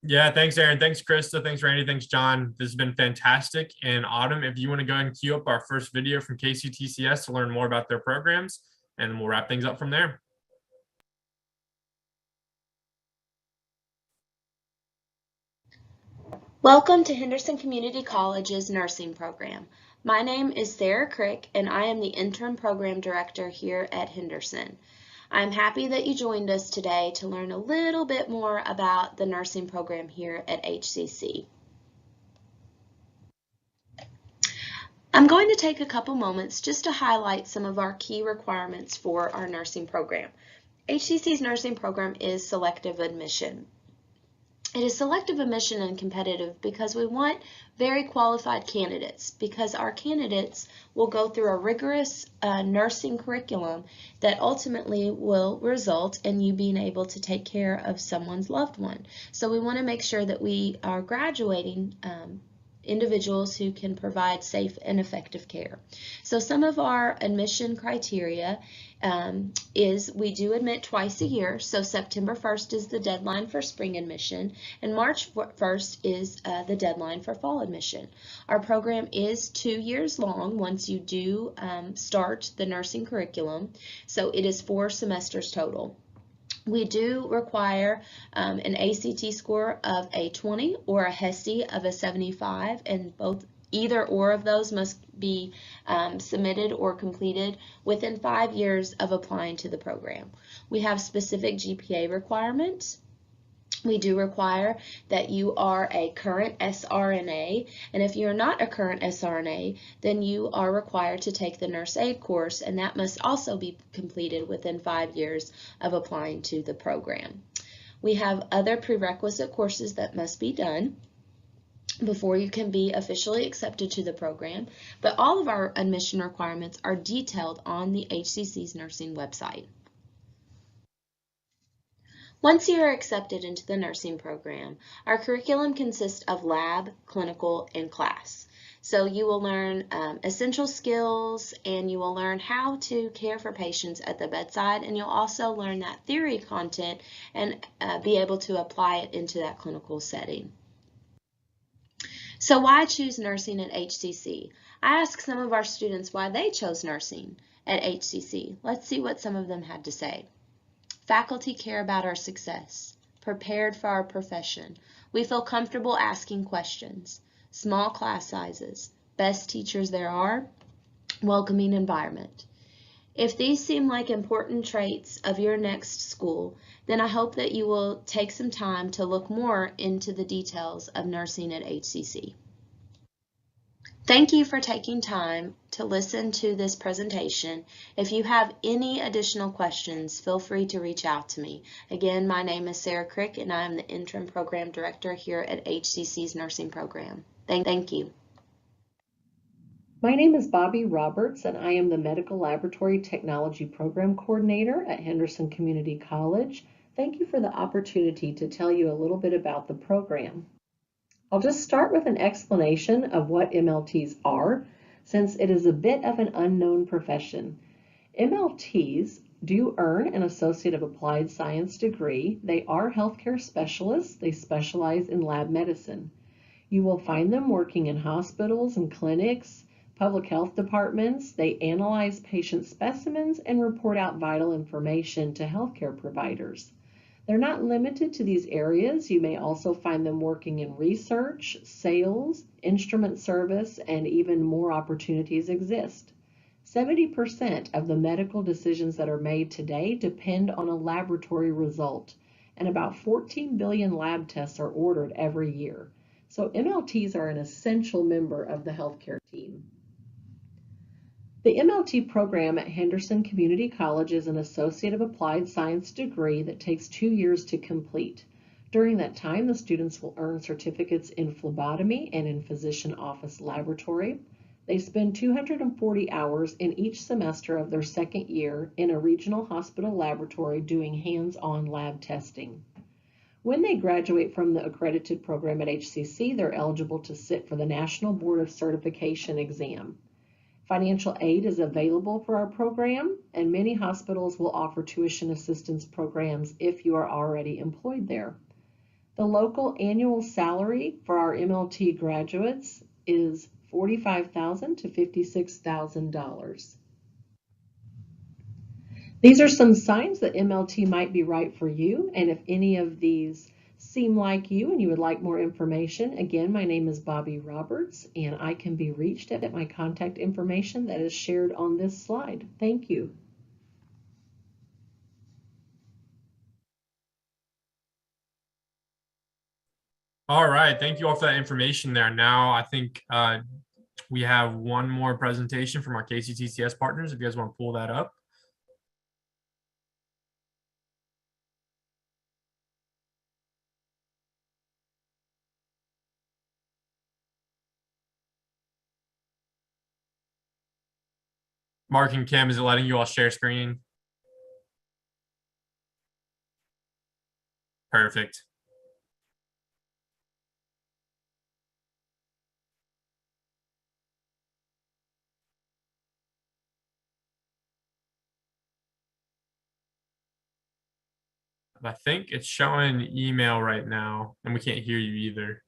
Yeah, thanks, Aaron. Thanks, Krista. Thanks, Randy. Thanks, John. This has been fantastic. And Autumn, if you want to go and queue up our first video from KCTCS to learn more about their programs, and we'll wrap things up from there. Welcome to Henderson Community College's nursing program. My name is Sarah Crick, and I am the interim program director here at Henderson. I'm happy that you joined us today to learn a little bit more about the nursing program here at HCC. I'm going to take a couple moments just to highlight some of our key requirements for our nursing program. HCC's nursing program is selective admission. It is selective admission and competitive because we want very qualified candidates, because our candidates will go through a rigorous nursing curriculum that ultimately will result in you being able to take care of someone's loved one. So we want to make sure that we are graduating individuals who can provide safe and effective care. So some of our admission criteria is we do admit twice a year. So September 1st is the deadline for spring admission, and March 1st is the deadline for fall admission. Our program is 2 years long once you do start the nursing curriculum, so it is 4 semesters total. We do require an ACT score of a 20 or a HESI of a 75, and either or of those must be submitted or completed within 5 years of applying to the program. We have specific GPA requirements. We do require that you are a current SRNA, and if you're not a current SRNA, then you are required to take the nurse aid course, and that must also be completed within 5 years of applying to the program. We have other prerequisite courses that must be done before you can be officially accepted to the program, but all of our admission requirements are detailed on the HCC's nursing website. Once you are accepted into the nursing program, our curriculum consists of lab, clinical, and class. So you will learn essential skills, and you will learn how to care for patients at the bedside, and you'll also learn that theory content and be able to apply it into that clinical setting. So why choose nursing at HCC? I asked some of our students why they chose nursing at HCC. Let's see what some of them had to say. Faculty care about our success, prepared for our profession. We feel comfortable asking questions, small class sizes, best teachers there are, welcoming environment. If these seem like important traits of your next school, then I hope that you will take some time to look more into the details of nursing at HCC. Thank you for taking time to listen to this presentation. If you have any additional questions, feel free to reach out to me. Again, my name is Sarah Crick, and I am the Interim Program Director here at HCC's nursing program. Thank you. My name is Bobby Roberts, and I am the Medical Laboratory Technology Program Coordinator at Henderson Community College. Thank you for the opportunity to tell you a little bit about the program. I'll just start with an explanation of what MLTs are, since it is a bit of an unknown profession. MLTs do earn an Associate of Applied Science degree. They are healthcare specialists. They specialize in lab medicine. You will find them working in hospitals and clinics, public health departments. They analyze patient specimens and report out vital information to healthcare providers. They're not limited to these areas. You may also find them working in research, sales, instrument service, and even more opportunities exist. 70% of the medical decisions that are made today depend on a laboratory result, and about 14 billion lab tests are ordered every year. So MLTs are an essential member of the healthcare team. The MLT program at Henderson Community College is an Associate of Applied Science degree that takes 2 years to complete. During that time, the students will earn certificates in phlebotomy and in physician office laboratory. They spend 240 hours in each semester of their second year in a regional hospital laboratory doing hands-on lab testing. When they graduate from the accredited program at HCC, they're eligible to sit for the National Board of Certification exam. Financial aid is available for our program, and many hospitals will offer tuition assistance programs if you are already employed there. The local annual salary for our MLT graduates is $45,000 to $56,000. These are some signs that MLT might be right for you, and if any of these seem like you and you would like more information, again, my name is Bobby Roberts, and I can be reached at my contact information that is shared on this slide. Thank you. All right, thank you all for that information there. Now I think we have one more presentation from our KCTCS partners, if you guys want to pull that up. Mark and Kim, is it letting you all share screen? Perfect. I think it's showing email right now, and we can't hear you either.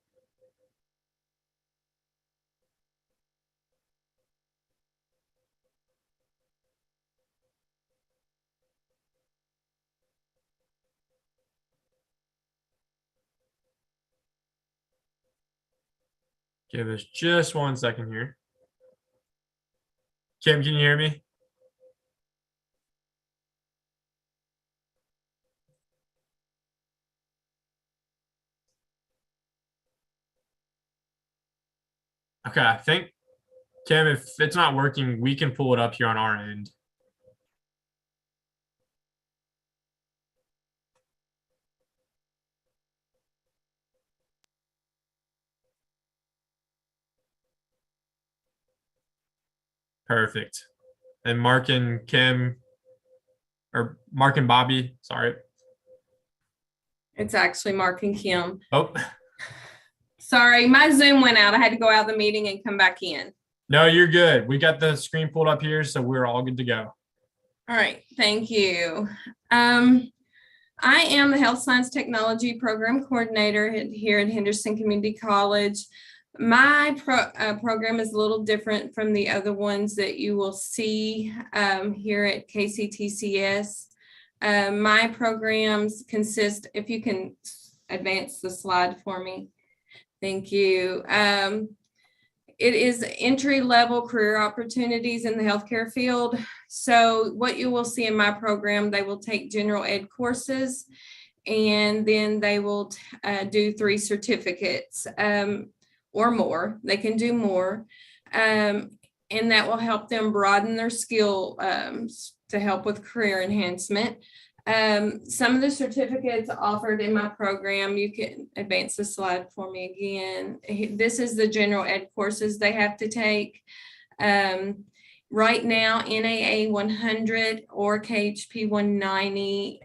Give us just 1 second here. Kim, can you hear me? Okay, I think, Kim, if it's not working, we can pull it up here on our end. Perfect. And Mark and Kim, or Mark and Bobby, sorry. It's actually Mark and Kim. Oh. Sorry, my Zoom went out. I had to go out of the meeting and come back in. No, you're good. We got the screen pulled up here, so we're all good to go. All right, thank you. I am the Health Science Technology Program Coordinator here at Henderson Community College. My program is a little different from the other ones that you will see here at KCTCS. My programs consist, if you can advance the slide for me. Thank you. It is entry-level career opportunities in the healthcare field. So what you will see in my program, they will take general ed courses, and then they will do 3 certificates or more. They can do more, and that will help them broaden their skill to help with career enhancement. Some of the certificates offered in my program, you can advance the slide for me again. This is the general ed courses they have to take. Right now, NAA 100 or KHP 190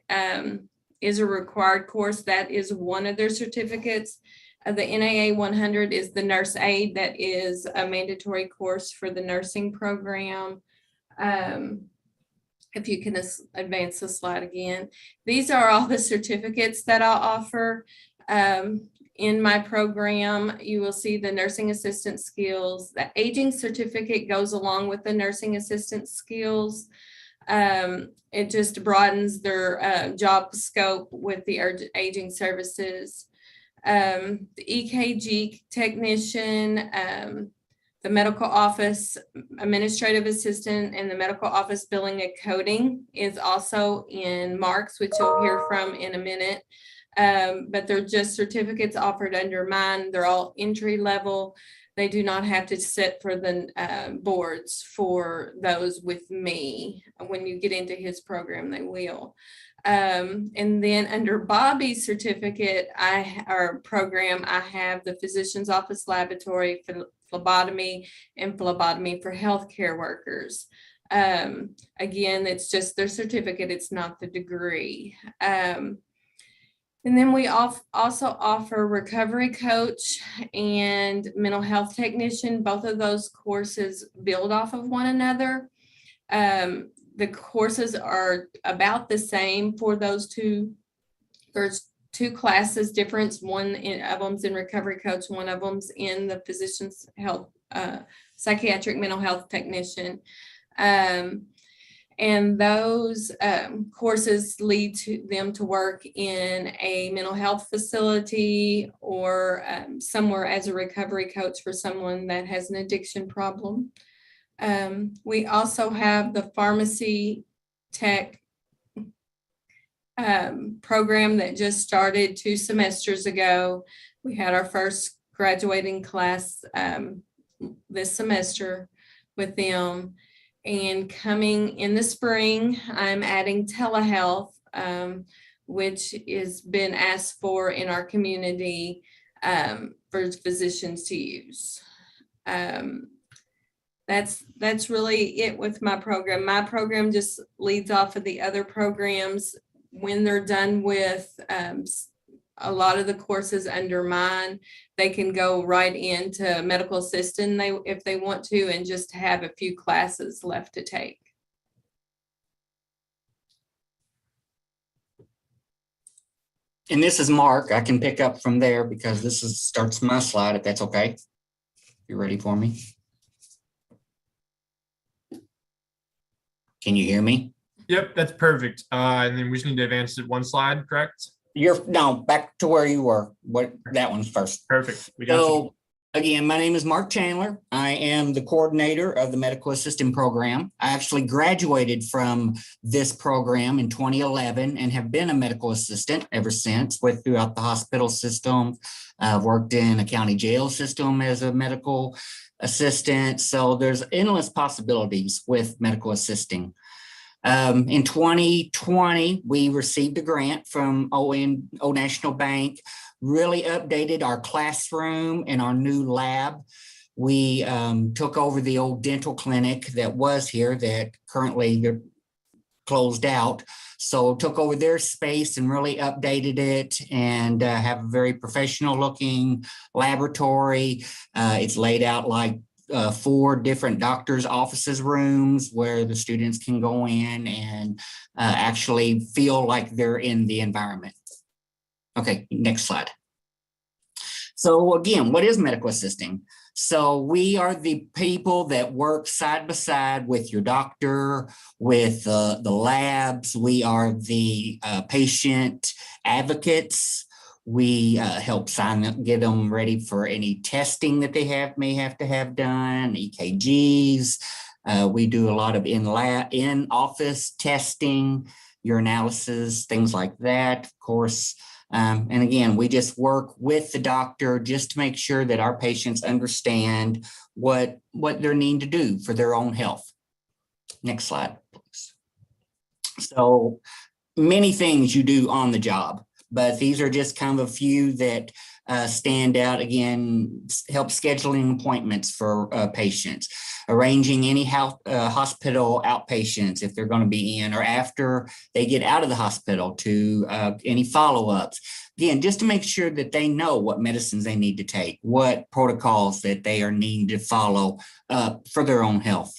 is a required course. That is one of their certificates. The NAA 100 is the nurse aid. That is a mandatory course for the nursing program. If you can advance the slide again. These are all the certificates that I'll offer in my program. You will see the nursing assistant skills. The aging certificate goes along with the nursing assistant skills. It just broadens their job scope with the aging services. The EKG technician, the medical office administrative assistant, and the medical office billing and coding is also in Marks, which you'll hear from in a minute. But they're just certificates offered under mine. They're all entry level. They do not have to sit for the boards for those with me. When you get into his program, they will. And then under Bobby's certificate or program, I have the physician's office laboratory, phlebotomy, and phlebotomy for healthcare workers. Again, it's just their certificate, it's not the degree. And then we also offer recovery coach and mental health technician. Both of those courses build off of one another. The courses are about the same for those two. There's 2 classes difference. One of them's in recovery coach, one of them's in the physician's health, psychiatric mental health technician. And those courses lead to them to work in a mental health facility or somewhere as a recovery coach for someone that has an addiction problem. We also have the pharmacy tech program that just started 2 semesters ago. We had our first graduating class this semester with them. And coming in the spring, I'm adding telehealth, which has been asked for in our community for physicians to use. That's really it with my program. My program just leads off of the other programs. When they're done with a lot of the courses under mine, they can go right into medical assistant if they want to, and just have a few classes left to take. And this is Mark. I can pick up from there because this starts my slide, if that's okay. You ready for me? Can you hear me? Yep, that's perfect. And then we just need to advance it 1 slide, correct? No, back to where you were. That one's first. Perfect. We got you. Again, my name is Mark Chandler. I am the coordinator of the medical assistant program. I actually graduated from this program in 2011 and have been a medical assistant ever since, throughout the hospital system. I've worked in a county jail system as a medical assistant. So there's endless possibilities with medical assisting. In 2020, we received a grant from Old National Bank, really updated our classroom and our new lab. We took over the old dental clinic that was here that currently they're closed out. So took over their space and really updated it and have a very professional looking laboratory. It's laid out like 4 different doctors' offices rooms where the students can go in and actually feel like they're in the environment. Okay, next slide. So again, what is medical assisting? So we are the people that work side by side with your doctor, with the labs. We are the patient advocates. We help get them ready for any testing that they may have to have done, EKGs. We do a lot of in-office testing, urinalysis, things like that, of course. And again, we just work with the doctor just to make sure that our patients understand what they need to do for their own health. Next slide, please. So many things you do on the job, but these are just kind of a few that stand out. Again, help scheduling appointments for patients, arranging any hospital outpatients if they're going to be in or after they get out of the hospital, to any follow-ups. Again, just to make sure that they know what medicines they need to take, what protocols that they are needing to follow for their own health.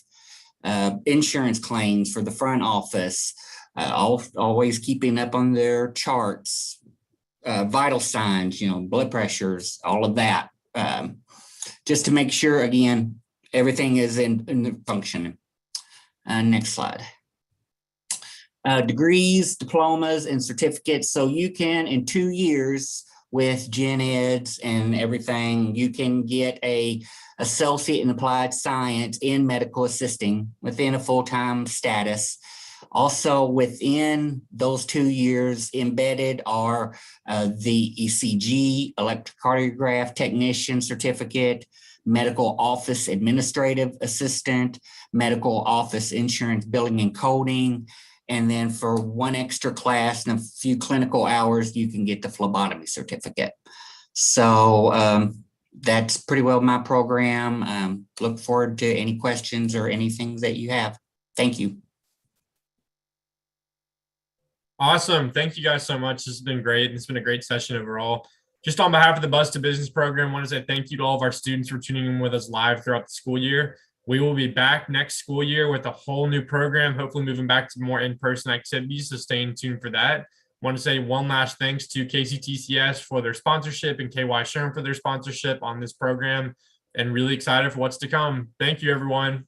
insurance claims for the front office, always keeping up on their charts, vital signs, blood pressures, all of that, just to make sure, again, everything is in functioning. Next slide. Degrees, diplomas, and certificates. So you can, in 2 years with gen eds and everything, you can get a associate in applied science in medical assisting within a full-time status. Also within those 2 years embedded are the ECG, electrocardiograph technician certificate, medical office administrative assistant, medical office insurance billing and coding, and then for one extra class and a few clinical hours, you can get the phlebotomy certificate. So that's pretty well my program. Look forward to any questions or anything that you have. Thank you. Awesome. Thank you guys so much. This has been great. It's been a great session overall. Just on behalf of the Bus to Business program, I want to say thank you to all of our students for tuning in with us live throughout the school year. We will be back next school year with a whole new program, hopefully moving back to more in-person activities, so stay tuned for that. I want to say one last thanks to KCTCS for their sponsorship and KY Sherm for their sponsorship on this program, and really excited for what's to come. Thank you, everyone.